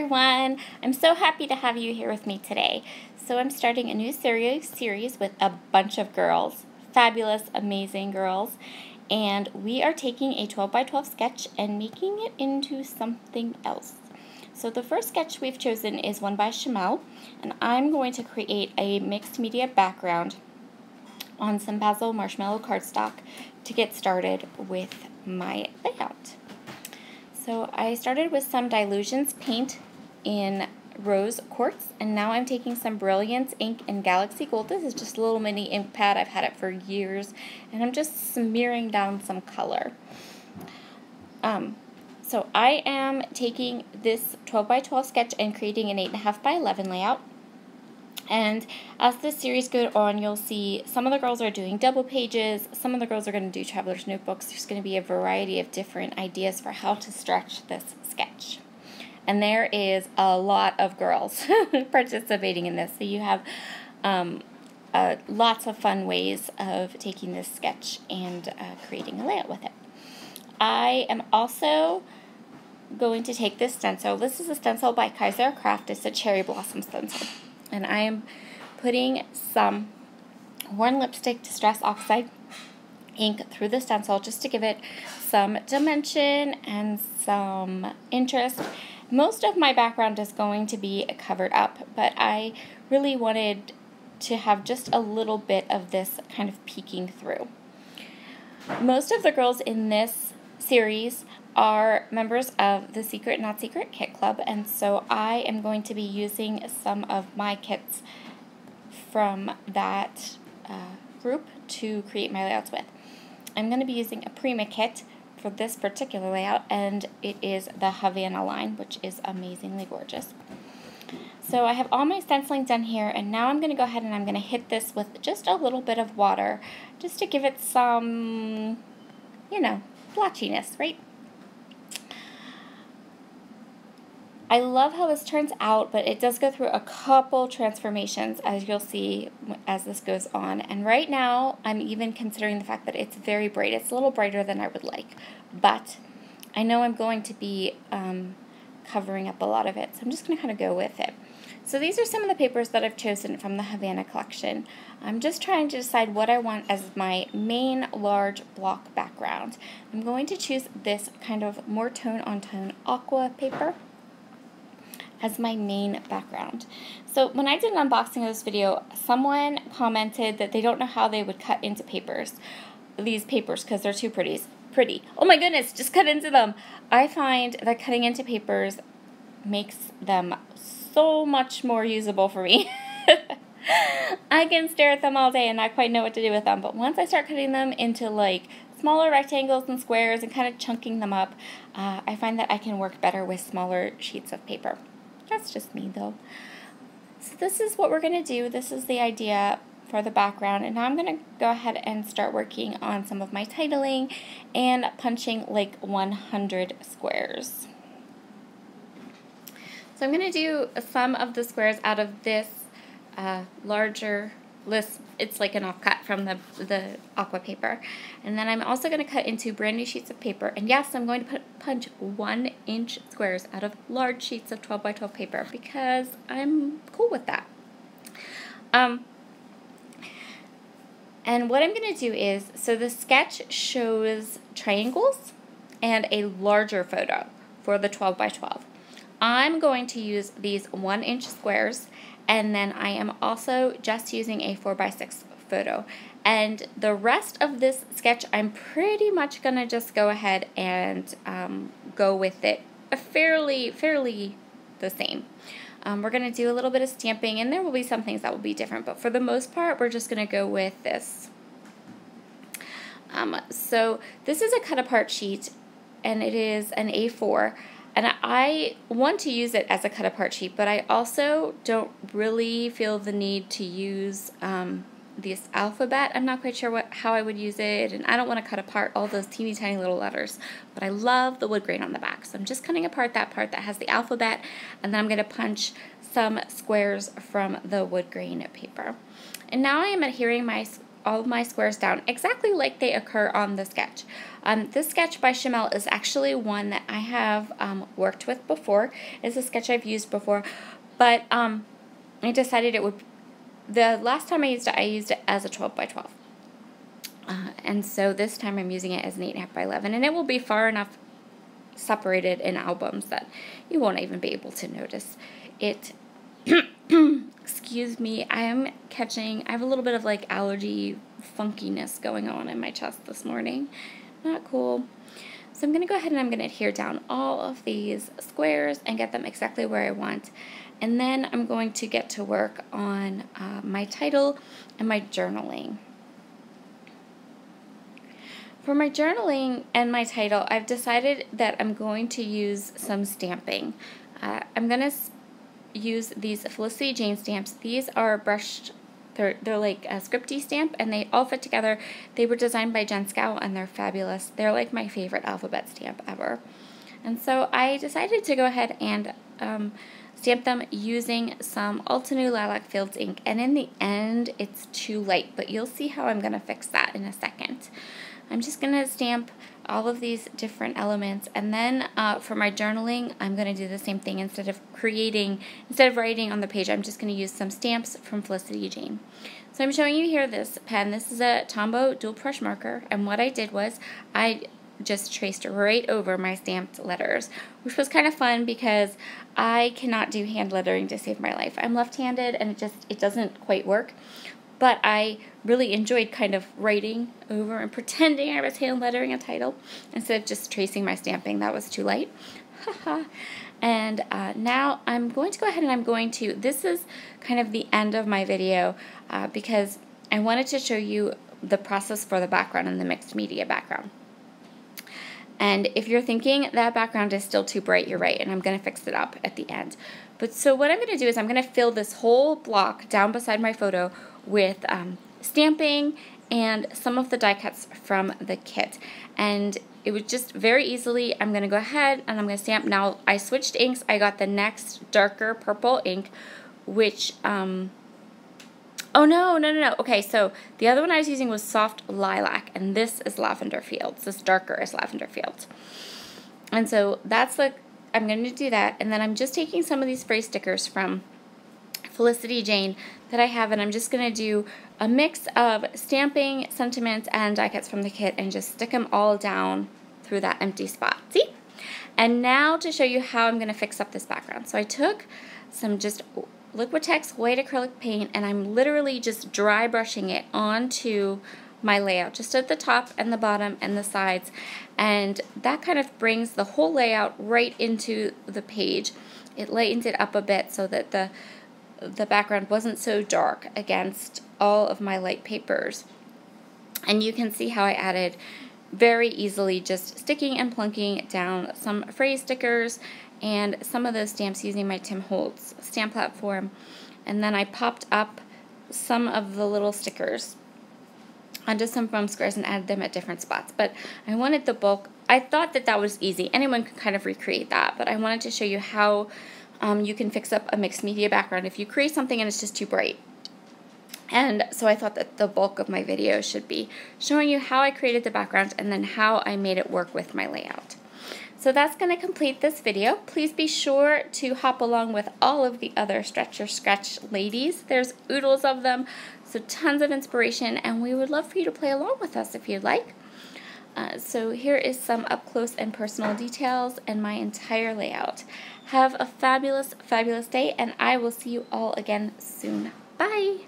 everyone. I'm so happy to have you here with me today. So I'm starting a new series with a bunch of girls, fabulous, amazing girls, and we are taking a 12 by 12 sketch and making it into something else. So the first sketch we've chosen is one by Shamel, and I'm going to create a mixed media background on some basil marshmallow cardstock to get started with my layout. So I started with some Dilutions paint in rose quartz, and now I'm taking some Brilliance ink in Galaxy Gold. This is just a little mini ink pad. I've had it for years, and I'm just smearing down some color. So I am taking this 12 by 12 sketch and creating an 8.5 by 11 layout. And as this series goes on, you'll see some of the girls are doing double pages, some of the girls are going to do traveler's notebooks. There's going to be a variety of different ideas for how to stretch this sketch. And there is a lot of girls participating in this, so you have lots of fun ways of taking this sketch and creating a layout with it. I am also going to take this stencil. This is a stencil by Kaiser Craft. It's a cherry blossom stencil. And I am putting some Worn Lipstick Distress Oxide ink through the stencil just to give it some dimension and some interest. Most of my background is going to be covered up, but I really wanted to have just a little bit of this kind of peeking through. Most of the girls in this series are members of the Secret Not Secret Kit Club, and so I am going to be using some of my kits from that group to create my layouts with. I'm going to be using a Prima kit for this particular layout, and it is the Havana line, which is amazingly gorgeous. So I have all my stenciling done here, and now I'm going to go ahead and I'm going to hit this with just a little bit of water just to give it some, blotchiness, right? I love how this turns out, but it does go through a couple transformations, as you'll see as this goes on. And right now, I'm even considering the fact that it's very bright. It's a little brighter than I would like, but I know I'm going to be covering up a lot of it, so I'm just going to kind of go with it. So these are some of the papers that I've chosen from the Havana collection. I'm just trying to decide what I want as my main large block background. I'm going to choose this kind of more tone-on-tone aqua paper as my main background. So when I did an unboxing of this video, someone commented that they don't know how they would cut into these papers, because they're too pretty. Oh my goodness, just cut into them. I find that cutting into papers makes them so much more usable for me. I can stare at them all day and not quite know what to do with them, but once I start cutting them into like smaller rectangles and squares and kind of chunking them up, I find that I can work better with smaller sheets of paper. That's just me though. So this is what we're going to do. This is the idea for the background, and now I'm going to go ahead and start working on some of my titling and punching like 100 squares. So I'm going to do some of the squares out of this larger list. It's like an offcut from the aqua paper. And then I'm also going to cut into brand new sheets of paper. And yes, I'm going to punch 1-inch squares out of large sheets of 12 by 12 paper because I'm cool with that. And what I'm going to do is, so the sketch shows triangles and a larger photo for the 12 by 12. I'm going to use these 1-inch squares, and then I am also just using a 4 by 6 photo. And the rest of this sketch, I'm pretty much going to just go ahead and go with it fairly the same. We're going to do a little bit of stamping, and there will be some things that will be different, but for the most part, we're just going to go with this. So this is a cut-apart sheet, and it is an A4. And I want to use it as a cut-apart sheet, but I also don't really feel the need to use this alphabet. I'm not quite sure how I would use it, and I don't want to cut apart all those teeny tiny little letters, but I love the wood grain on the back. So I'm just cutting apart that part that has the alphabet, and then I'm going to punch some squares from the wood grain paper. And now I am adhering my all of my squares down exactly like they occur on the sketch. This sketch by Chamel is actually one that I have worked with before. It's a sketch I've used before, but I decided it would, the last time I used it as a 12 by 12. And so this time I'm using it as an 8.5 by 11, and it will be far enough separated in albums that you won't even be able to notice it. Excuse me, I have a little bit of like allergy funkiness going on in my chest this morning. Not cool. So I'm going to go ahead and I'm going to adhere down all of these squares and get them exactly where I want. And then I'm going to get to work on my title and my journaling. For my journaling and my title, I've decided that I'm going to use some stamping. I'm going to use these Felicity Jane stamps. These are brushed, they're like a scripty stamp, and they all fit together. They were designed by Jen Scow, and they're fabulous. They're like my favorite alphabet stamp ever. And so I decided to go ahead and stamp them using some Altenew Lilac Fields ink, and in the end it's too light, but you'll see how I'm going to fix that in a second. I'm just going to stamp all of these different elements, and then for my journaling I'm going to do the same thing. Instead of writing on the page, I'm just going to use some stamps from Felicity Jane. So I'm showing you here this pen. This is a Tombow dual brush marker, and what I did was I just traced right over my stamped letters, which was kind of fun because I cannot do hand lettering to save my life. I'm left-handed and it doesn't quite work, but I really enjoyed kind of writing over and pretending I was hand lettering a title instead of just tracing my stamping. That was too light. And now I'm going to go ahead and this is kind of the end of my video because I wanted to show you the process for the background and the mixed media background. And if you're thinking that background is still too bright, you're right, and I'm going to fix it up at the end. But so what I'm going to do is I'm going to fill this whole block down beside my photo with stamping and some of the die cuts from the kit. And it was just very easily, I'm going to go ahead and I'm going to stamp. Now, I switched inks. I got the next darker purple ink, which, oh, no. Okay, so the other one I was using was Soft Lilac, and this is Lavender Fields. This darker is Lavender Fields. And so I'm going to do that, and then I'm just taking some of these phrase stickers from Felicity Jane that I have, and I'm just going to do a mix of stamping, sentiments, and die cuts from the kit and just stick them all down through that empty spot. See? And now to show you how I'm going to fix up this background. So I took some just Liquitex white acrylic paint, and I'm literally just dry brushing it onto my layout, just at the top and the bottom and the sides, and that kind of brings the whole layout right into the page. It lightens it up a bit so that the background wasn't so dark against all of my light papers. And you can see how I added very easily just sticking and plunking down some phrase stickers and some of those stamps using my Tim Holtz stamp platform, and then I popped up some of the little stickers onto some foam squares and added them at different spots. But I wanted the bulk. I thought that was easy. Anyone could kind of recreate that, but I wanted to show you how you can fix up a mixed media background if you create something and it's just too bright. And so I thought that the bulk of my video should be showing you how I created the background and then how I made it work with my layout. So that's going to complete this video. Please be sure to hop along with all of the other Stretch or Scratch ladies. There's oodles of them, so tons of inspiration, and we would love for you to play along with us if you'd like. So here is some up close and personal details and my entire layout. Have a fabulous, fabulous day, and I will see you all again soon. Bye!